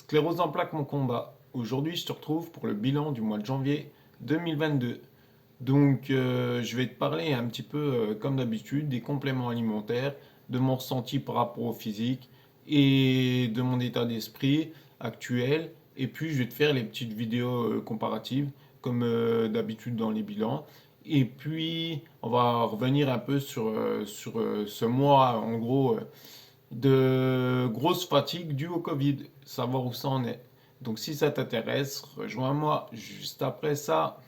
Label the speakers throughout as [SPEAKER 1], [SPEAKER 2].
[SPEAKER 1] Sclérose en plaques, mon combat. Aujourd'hui, je te retrouve pour le bilan du mois de janvier 2022. Je vais te parler un petit peu, comme d'habitude, des compléments alimentaires, de mon ressenti par rapport au physique et de mon état d'esprit actuel. Et puis, je vais te faire les petites vidéos comparatives, comme d'habitude dans les bilans. Et puis, on va revenir un peu sur ce mois, en gros, de grosse fatigue due au Covid, savoir où ça en est. Donc si ça t'intéresse, rejoins-moi juste après ça.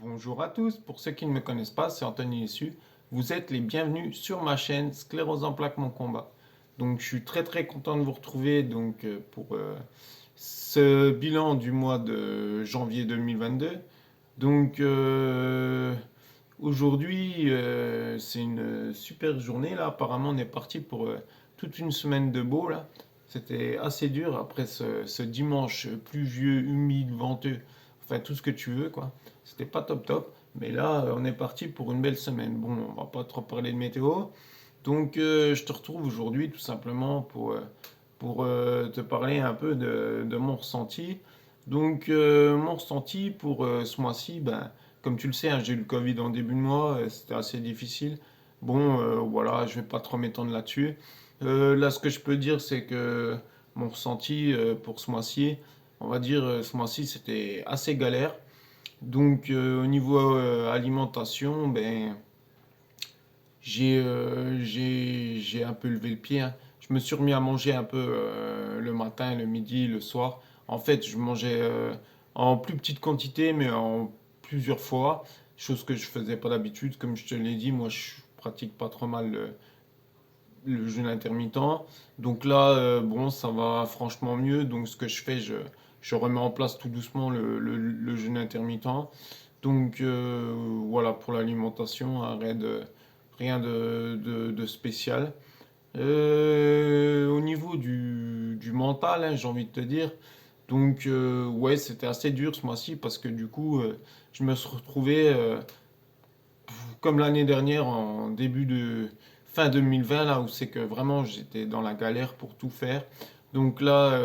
[SPEAKER 1] Bonjour à tous, pour ceux qui ne me connaissent pas, c'est Anthony Essu. Vous êtes les bienvenus sur ma chaîne Sclérose en plaques, mon combat. Donc je suis très content de vous retrouver pour ce bilan du mois de janvier 2022. Donc euh, Aujourd'hui, c'est une super journée là. Apparemment, on est parti pour toute une semaine de beau là. C'était assez dur après ce dimanche pluvieux, humide, venteux. Enfin, tout ce que tu veux quoi. C'était pas top. Mais là, on est parti pour une belle semaine. Bon, on va pas trop parler de météo. Je te retrouve aujourd'hui tout simplement pour te parler un peu de mon ressenti. Mon ressenti pour ce mois-ci, ben, comme tu le sais, hein, j'ai eu le Covid en début de mois, c'était assez difficile. Voilà, je vais pas trop m'étendre là-dessus. Là, ce que je peux dire, c'est que mon ressenti pour ce mois-ci, on va dire, ce mois-ci, c'était assez galère. Au niveau alimentation, ben, j'ai un peu levé le pied, hein. Je me suis remis à manger un peu le matin, le midi, le soir. En fait, je mangeais en plus petite quantité, mais en plusieurs fois, chose que je faisais pas d'habitude. Comme je te l'ai dit, moi, je pratique pas trop mal le jeûne intermittent. Donc là, bon, ça va franchement mieux. Donc, ce que je fais, je remets en place tout doucement le jeûne intermittent. Voilà pour l'alimentation, hein, rien de spécial. Au niveau du mental, hein, j'ai envie de te dire, ouais, c'était assez dur ce mois-ci parce que du coup, je me suis retrouvé comme l'année dernière en début de fin 2020 là où c'est que vraiment j'étais dans la galère pour tout faire. Donc là,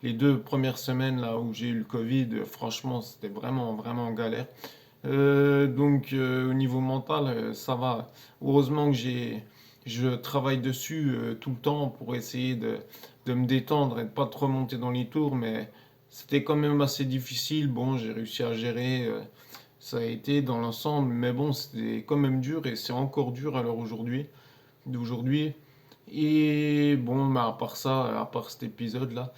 [SPEAKER 1] les 2 premières semaines là où j'ai eu le Covid, franchement, c'était vraiment galère. Au niveau mental, ça va. Heureusement que je travaille dessus tout le temps pour essayer de me détendre et de pas trop monter dans les tours, mais c'était quand même assez difficile. Bon, j'ai réussi à gérer. Ça a été dans l'ensemble, mais bon, c'était quand même dur et c'est encore dur à l'heure d'aujourd'hui. Et bon, mais à part ça, à part cet épisode-là,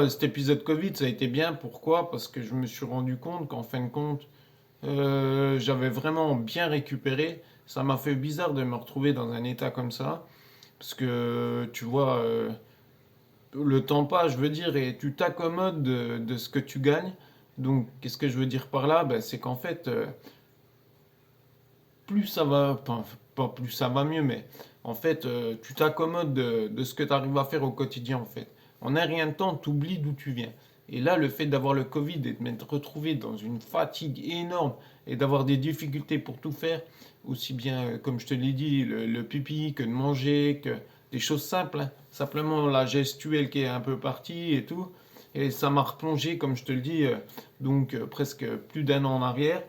[SPEAKER 1] cet épisode Covid, ça a été bien. Pourquoi? Parce que je me suis rendu compte qu'en fin de compte, j'avais vraiment bien récupéré. Ça m'a fait bizarre de me retrouver dans un état comme ça. Parce que tu vois, le temps passe, je veux dire, et tu t'accommodes de ce que tu gagnes. Donc, qu'est-ce que je veux dire par là? Ben, c'est qu'en fait, plus ça va, enfin, pas plus ça va mieux, mais en fait, tu t'accommodes de ce que tu arrives à faire au quotidien, en fait. En un rien de temps, tu oublies d'où tu viens. Et là, le fait d'avoir le Covid et de m'être retrouvé dans une fatigue énorme et d'avoir des difficultés pour tout faire, aussi bien, comme je te l'ai dit, le pipi, que de manger, que des choses simples, hein. Simplement la gestuelle qui est un peu partie et tout. Et ça m'a replongé, comme je te le dis, presque plus d'un an en arrière.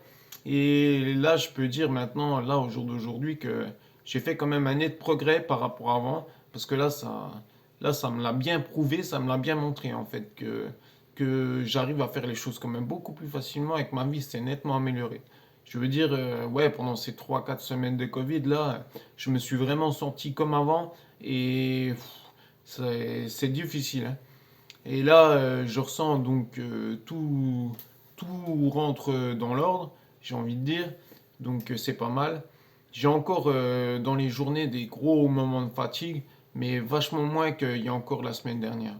[SPEAKER 1] Et là, je peux dire maintenant, là, au jour d'aujourd'hui, que j'ai fait quand même un net progrès par rapport à avant. Parce que là, ça me l'a bien prouvé, ça me l'a bien montré, en fait, que j'arrive à faire les choses quand même beaucoup plus facilement et que ma vie s'est nettement améliorée. Je veux dire, ouais, pendant ces 3 4 semaines de Covid, là, je me suis vraiment senti comme avant. Et c'est difficile, hein. Et là, je ressens tout rentre dans l'ordre, j'ai envie de dire. C'est pas mal. J'ai encore dans les journées des gros moments de fatigue, mais vachement moins qu'il y a encore la semaine dernière.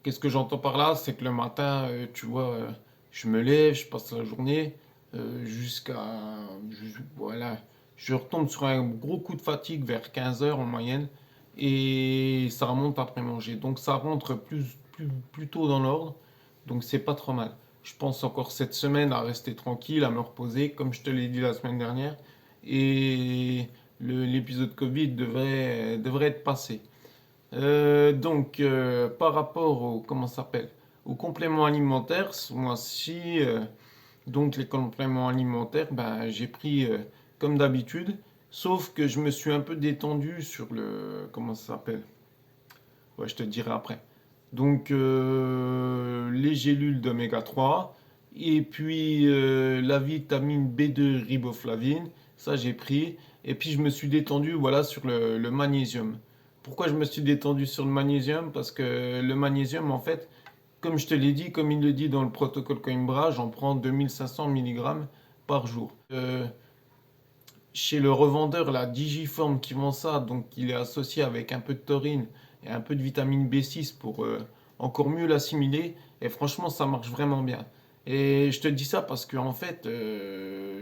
[SPEAKER 1] Qu'est-ce que j'entends par là? C'est que le matin, tu vois, je me lève, je passe la journée jusqu'à... Voilà, je retombe sur un gros coup de fatigue vers 15 heures en moyenne et ça remonte après manger. Donc ça rentre plus tôt dans l'ordre. Donc c'est pas trop mal. Je pense encore cette semaine à rester tranquille, à me reposer, comme je te l'ai dit la semaine dernière. Et l'épisode Covid devrait être passé. Par rapport au, comment ça s'appelle, aux compléments alimentaires, ce mois-ci, donc les compléments alimentaires, ben, j'ai pris comme d'habitude, sauf que je me suis un peu détendu sur le, comment ça s'appelle? Ouais, je te dirai après. Les gélules d'oméga 3 et puis la vitamine B2 riboflavine, ça j'ai pris. Et puis je me suis détendu voilà, sur le magnésium. Pourquoi je me suis détendu sur le magnésium? Parce que le magnésium, en fait, comme je te l'ai dit, comme il le dit dans le protocole Coimbra, j'en prends 2500 mg par jour. Chez le revendeur, la Digiform qui vend ça, donc il est associé avec un peu de taurine et un peu de vitamine B6 pour encore mieux l'assimiler. Et franchement, ça marche vraiment bien. Et je te dis ça parce que en fait,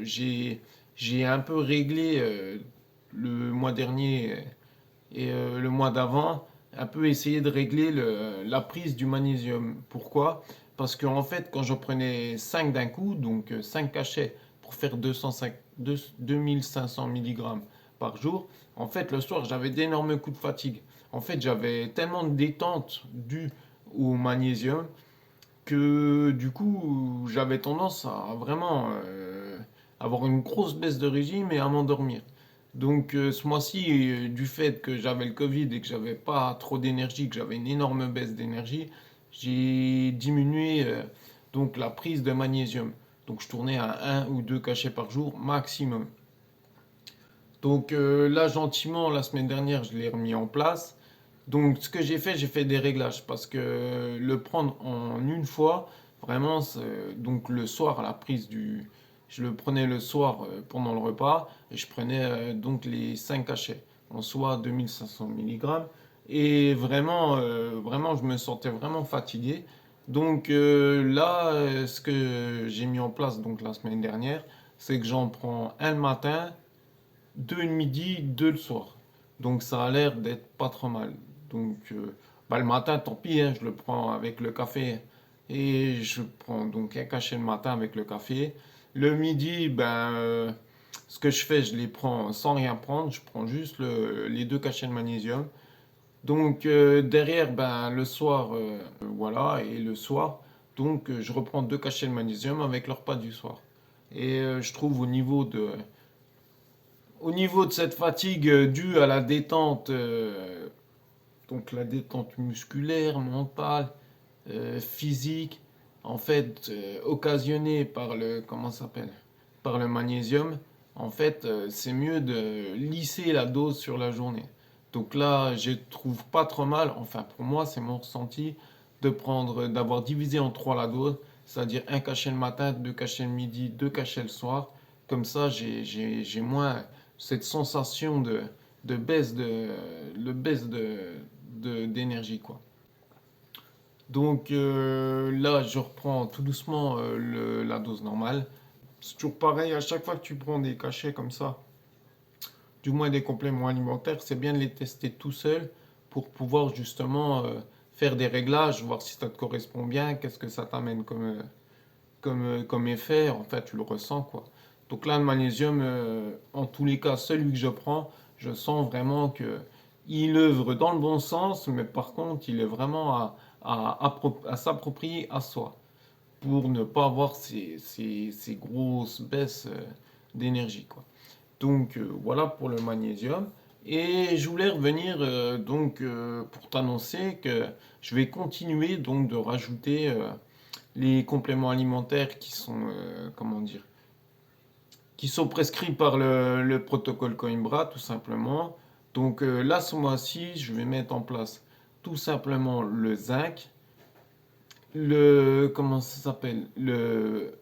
[SPEAKER 1] j'ai un peu réglé le mois dernier et le mois d'avant, un peu essayé de régler la prise du magnésium. Pourquoi? Parce qu'en fait, quand je prenais 5 d'un coup, donc 5 cachets pour faire 2500 mg par jour, en fait, le soir, j'avais d'énormes coups de fatigue. En fait, j'avais tellement de détente due au magnésium que du coup, j'avais tendance à vraiment avoir une grosse baisse de régime et à m'endormir. Ce mois-ci, du fait que j'avais le Covid et que j'avais pas trop d'énergie, que j'avais une énorme baisse d'énergie, j'ai diminué donc la prise de magnésium. Donc je tournais à un ou 2 cachets par jour maximum. Là, gentiment, la semaine dernière, je l'ai remis en place. Donc ce que j'ai fait des réglages parce que le prendre en une fois, vraiment, donc le soir à la prise du... Je le prenais le soir pendant le repas et je prenais donc les 5 cachets, en soit 2500 mg. Et vraiment, je me sentais vraiment fatigué. Ce que j'ai mis en place donc la semaine dernière, c'est que j'en prends un le matin, deux le midi, deux le soir. Donc ça a l'air d'être pas trop mal. Le matin, tant pis, hein, je le prends avec le café. Et je prends donc un cachet le matin avec le café. Le midi, ce que je fais, je les prends sans rien prendre. Je prends juste les 2 cachets de magnésium. Derrière, le soir, voilà, et le soir, je reprends 2 cachets de magnésium avec le repas du soir. Et je trouve au niveau de cette fatigue due à la détente, donc la détente musculaire, mentale, physique, en fait, occasionnée par le, comment ça s'appelle, par le magnésium, en fait, c'est mieux de lisser la dose sur la journée. Donc là, je trouve pas trop mal, enfin pour moi, c'est mon ressenti, d'avoir divisé en 3 la dose, c'est-à-dire un cachet le matin, 2 cachets le midi, 2 cachets le soir. Comme ça, j'ai moins cette sensation d'énergie, quoi. Là, je reprends tout doucement la dose normale. C'est toujours pareil, à chaque fois que tu prends des cachets comme ça, du moins des compléments alimentaires, c'est bien de les tester tout seul pour pouvoir justement faire des réglages, voir si ça te correspond bien, qu'est-ce que ça t'amène comme effet, en fait, tu le ressens, quoi. Donc là, le magnésium, en tous les cas, celui que je prends, je sens vraiment que il œuvre dans le bon sens, mais par contre, il est vraiment à s'approprier à soi pour ne pas avoir ces grosses baisses d'énergie, quoi. Voilà pour le magnésium. Et je voulais revenir pour t'annoncer que je vais continuer donc de rajouter les compléments alimentaires qui sont comment dire qui sont prescrits par le protocole Coimbra tout simplement. Là ce mois-ci, je vais mettre en place tout simplement le zinc, le comment ça s'appelle le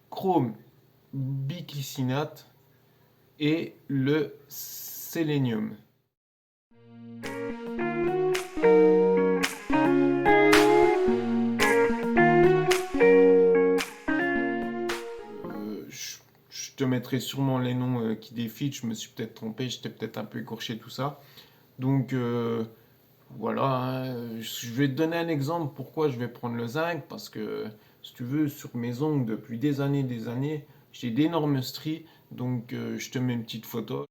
[SPEAKER 1] chrome biglycinate et le sélénium. Je te mettrai sûrement les noms qui défilent. Je me suis peut-être trompé, j'étais peut-être un peu écorché tout ça. Donc Voilà, hein, je vais te donner un exemple pourquoi je vais prendre le zinc, parce que si tu veux, sur mes ongles depuis des années, j'ai d'énormes stries, donc je te mets une petite photo.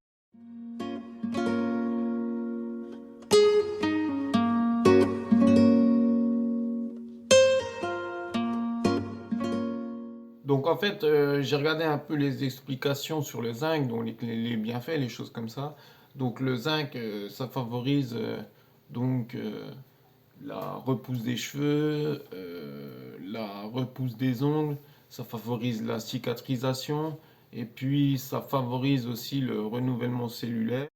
[SPEAKER 1] Donc en fait, j'ai regardé un peu les explications sur le zinc, donc les bienfaits, les choses comme ça. Donc le zinc, ça favorise donc la repousse des cheveux, la repousse des ongles, ça favorise la cicatrisation et puis ça favorise aussi le renouvellement cellulaire.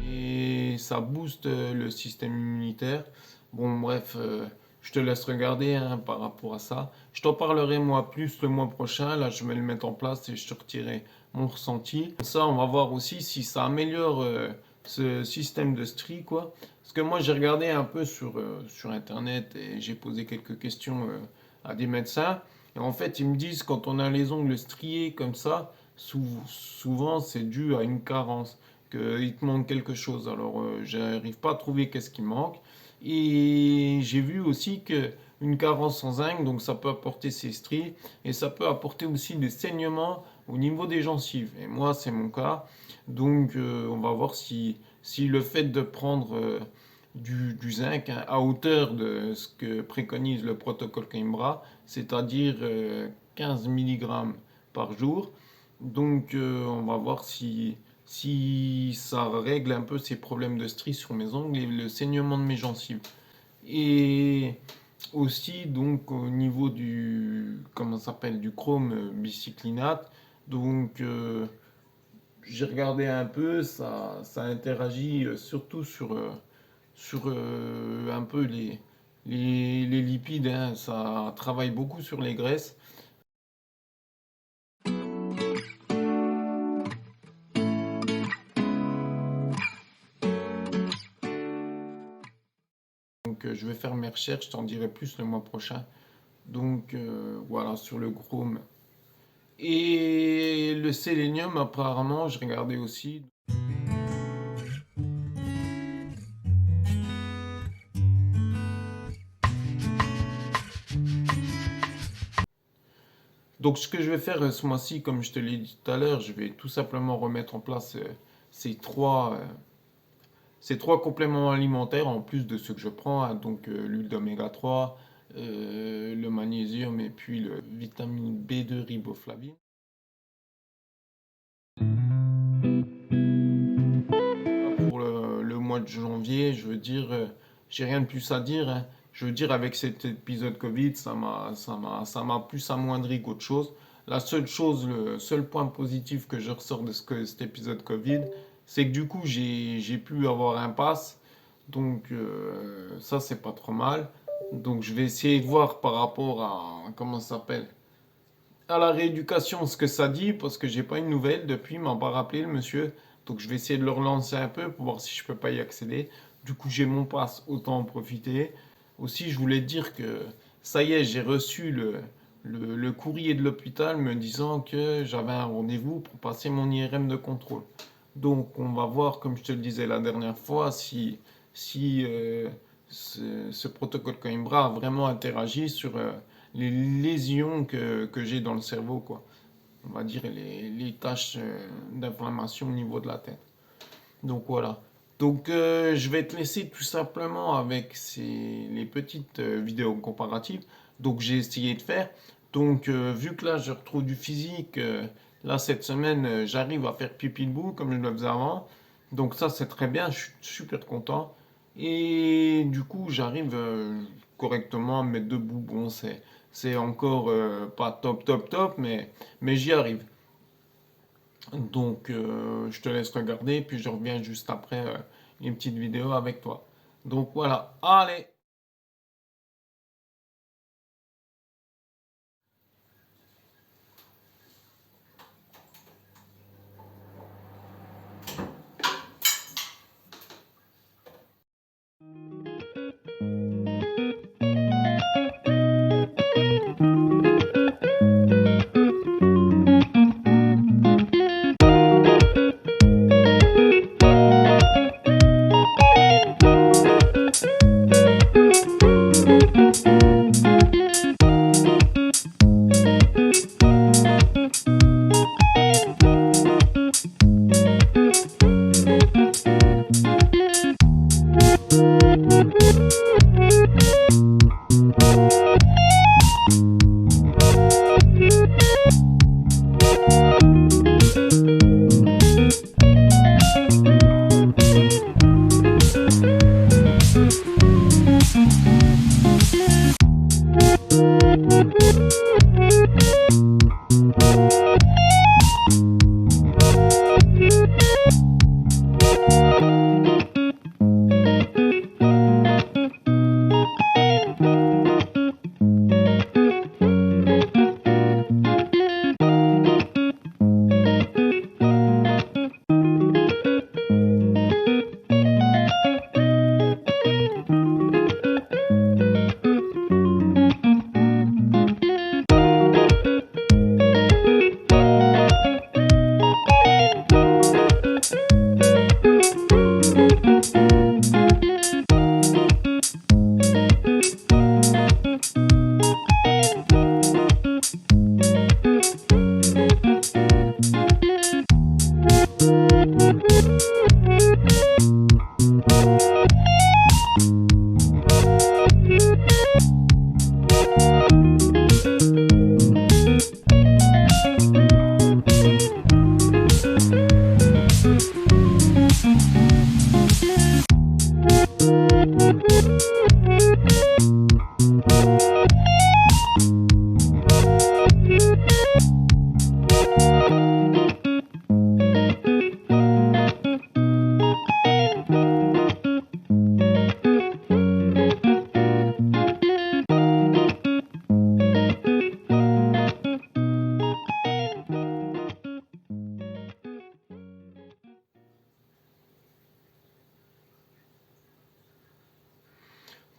[SPEAKER 1] Et ça booste le système immunitaire. Bon, bref, je te laisse regarder hein, par rapport à ça. Je t'en parlerai moi plus le mois prochain. Là, je vais le mettre en place et je te retirerai mon ressenti. Ça, on va voir aussi si ça améliore ce système de strie, quoi. Parce que moi, j'ai regardé un peu sur Internet et j'ai posé quelques questions à des médecins. Et en fait, ils me disent quand on a les ongles striés comme ça, souvent c'est dû à une carence qu'il te manque quelque chose. Alors, j'arrive pas à trouver qu'est-ce qui manque. Et j'ai vu aussi que une carence en zinc, donc ça peut apporter ces stries et ça peut apporter aussi des saignements au niveau des gencives. Et moi, c'est mon cas. Donc, on va voir si le fait de prendre du zinc hein, à hauteur de ce que préconise le protocole Coimbra, c'est-à-dire 15 mg par jour. Donc, on va voir si ça règle un peu ces problèmes de stries sur mes ongles et le saignement de mes gencives. Et aussi, donc, au niveau comment ça s'appelle, du chrome bicyclinate, donc, j'ai regardé un peu, ça interagit surtout sur un peu les lipides, hein, ça travaille beaucoup sur les graisses. Donc, je vais faire mes recherches, je t'en dirai plus le mois prochain. Donc, voilà, sur le chrome. Et le sélénium, apparemment, je regardais aussi. Donc, ce que je vais faire ce mois-ci, comme je te l'ai dit tout à l'heure, je vais tout simplement remettre en place ces trois, euh, ces trois compléments alimentaires en plus de ceux que je prends, hein, donc l'huile d'oméga 3, le magnésium et puis le vitamine B2 riboflavine. Pour le mois de janvier, je veux dire, j'ai rien de plus à dire, hein. Je veux dire, avec cet épisode Covid, ça m'a plus amoindri qu'autre chose. La seule chose, le seul point positif que je ressors de cet épisode Covid, c'est que du coup, j'ai pu avoir un pass. Donc, ça, c'est pas trop mal. Donc, je vais essayer de voir par rapport à, comment ça s'appelle, à la rééducation, ce que ça dit, parce que j'ai pas une nouvelle depuis, il m'a pas rappelé le monsieur. Donc je vais essayer de le relancer un peu pour voir si je peux pas y accéder. Du coup, j'ai mon pass, autant en profiter. Aussi, je voulais te dire que ça y est, j'ai reçu le courrier de l'hôpital me disant que j'avais un rendez-vous pour passer mon IRM de contrôle. Donc on va voir, comme je te le disais la dernière fois, si ce protocole Coimbra a vraiment interagi sur les lésions que j'ai dans le cerveau, quoi. On va dire les taches d'inflammation au niveau de la tête. Donc voilà. Donc je vais te laisser tout simplement avec les petites vidéos comparatives. Donc j'ai essayé de faire. Donc vu que là je retrouve du physique, là cette semaine j'arrive à faire pipi debout comme je le faisais avant. Donc ça c'est très bien, je suis super content. Et du coup j'arrive correctement à me mettre debout. Bon c'est encore pas top top top mais j'y arrive. Donc, je te laisse regarder, puis je reviens juste après une petite vidéo avec toi. Donc voilà, allez!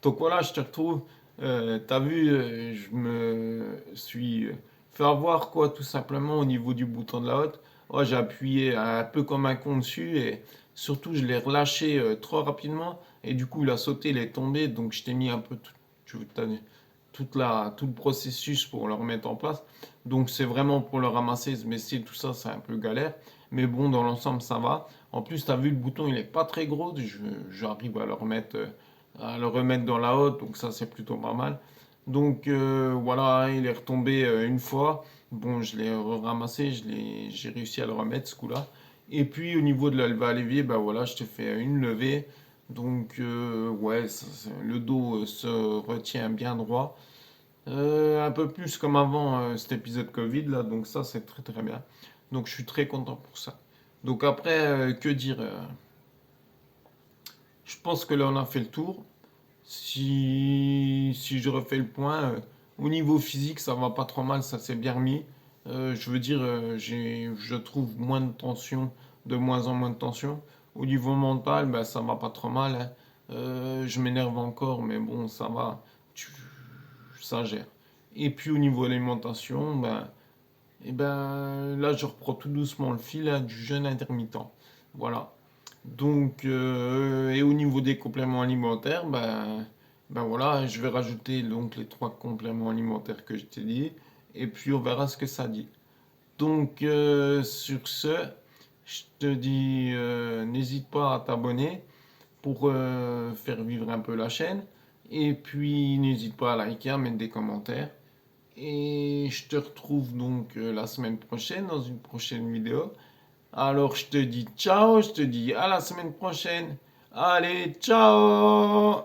[SPEAKER 1] Donc voilà, je te retrouve. T'as vu, je me suis fait avoir quoi, tout simplement au niveau du bouton de la hotte. Ouais, j'ai appuyé un peu comme un con dessus et surtout je l'ai relâché trop rapidement et du coup il a sauté, il est tombé. Donc je t'ai mis un peu t'as vu, tout le processus pour le remettre en place. Donc c'est vraiment pour le ramasser, se baisser, tout ça, c'est un peu galère. Mais bon, dans l'ensemble, ça va. En plus, t'as vu, le bouton, il est pas très gros. J'arrive à le remettre dans la hotte, donc ça c'est plutôt pas mal. Donc voilà, il est retombé une fois. Bon, je l'ai ramassé, j'ai réussi à le remettre ce coup-là. Et puis au niveau de la levée à l'évier, bah voilà, je te fais une levée. Donc ouais, le dos se retient bien droit. Un peu plus comme avant cet épisode Covid là, donc ça c'est très très bien. Donc je suis très content pour ça. Donc après, que dire je pense que là on a fait le tour. Si je refais le point, au niveau physique, ça va pas trop mal, ça s'est bien remis. Je veux dire, je trouve moins de tension, de moins en moins de tension. Au niveau mental, ben, ça va pas trop mal, hein. Je m'énerve encore, mais bon, ça va, ça gère. Et puis au niveau alimentation, là, je reprends tout doucement le fil hein, du jeûne intermittent. Voilà. Donc, et au niveau des compléments alimentaires, ben voilà, je vais rajouter donc les trois compléments alimentaires que je t'ai dit, et puis on verra ce que ça dit. Donc, sur ce, je te dis, n'hésite pas à t'abonner pour faire vivre un peu la chaîne, et puis n'hésite pas à liker, à mettre des commentaires. Et je te retrouve donc la semaine prochaine dans une prochaine vidéo. Alors je te dis ciao, je te dis à la semaine prochaine. Allez, ciao!